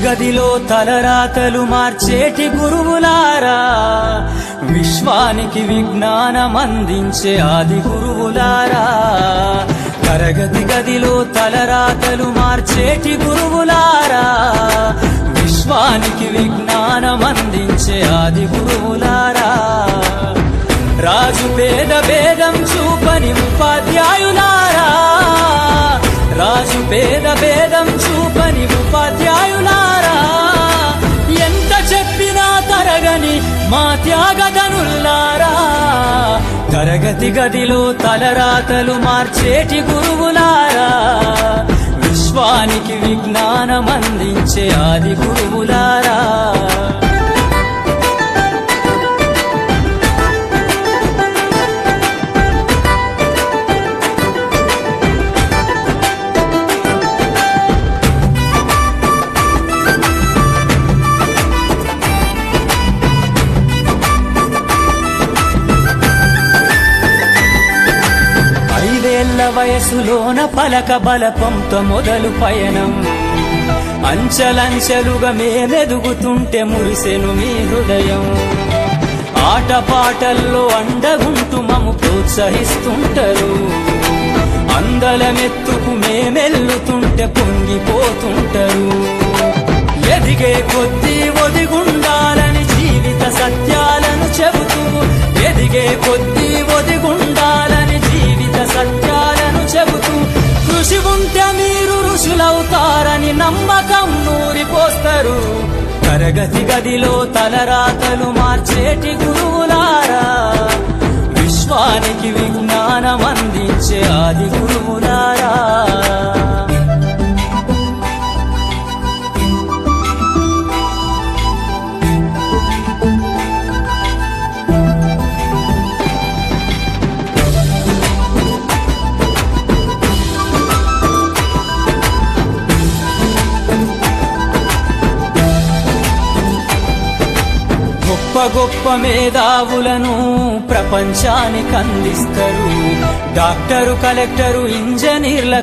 గదిలో తలరాతలు మార్చేటి గురువులారా, విశ్వానికి విజ్ఞానమందించే ఆది గురువులారా. తరగతి గదిలో తలరాతలు మార్చేటి గురువులారా, విశ్వానికి విజ్ఞానమందించే ఆది గురువులారా. రాజు పేద భేదం చూపని ఉపాధ్యాయులారా, రాజు పేద భేదం చూపని ఉపాధ్యాయులారా. ఎంత చెప్పినా తరగని మా త్యాగధనులారా, తరగతి గదిలో తలరాతలు మార్చేటి గురువులారా, విశ్వానికి విజ్ఞానమందించే ఆది గురువులారా. వయసులోన పలక బలపంతో మొదలు పయనం, అంచెలంచెలుగా మేమెదుగుతుంటే మురిసెను మీ హృదయం. ఆటపాటల్లో అండగుంటూ మము ప్రోత్సహిస్తుంటారు, అందలమెత్తుకు మేమెల్లుతుంటే పొంగిపోతుంటారు. ఎదిగే కొద్దీ ఒదిగుండాలని జీవిత సత్యాలను చెబుతూ, ఎదిగే కొద్దీ ఒదిగుండాలని జీవిత సత్యాలను చెబుతూ, కృషి ఉంటే మీరు ఋషులవుతారని నమ్మకం నూరిపోస్తారు. తరగతి గదిలో తలరాతలు మార్చేటి గురువులారా, విశ్వానికి విజ్ఞానమందించే ఆది గురువులారా. గొప్ప గొప్ప మేధావులను ప్రపంచానికి అందిస్తారు. డాక్టరు, కలెక్టరు, ఇంజనీర్ల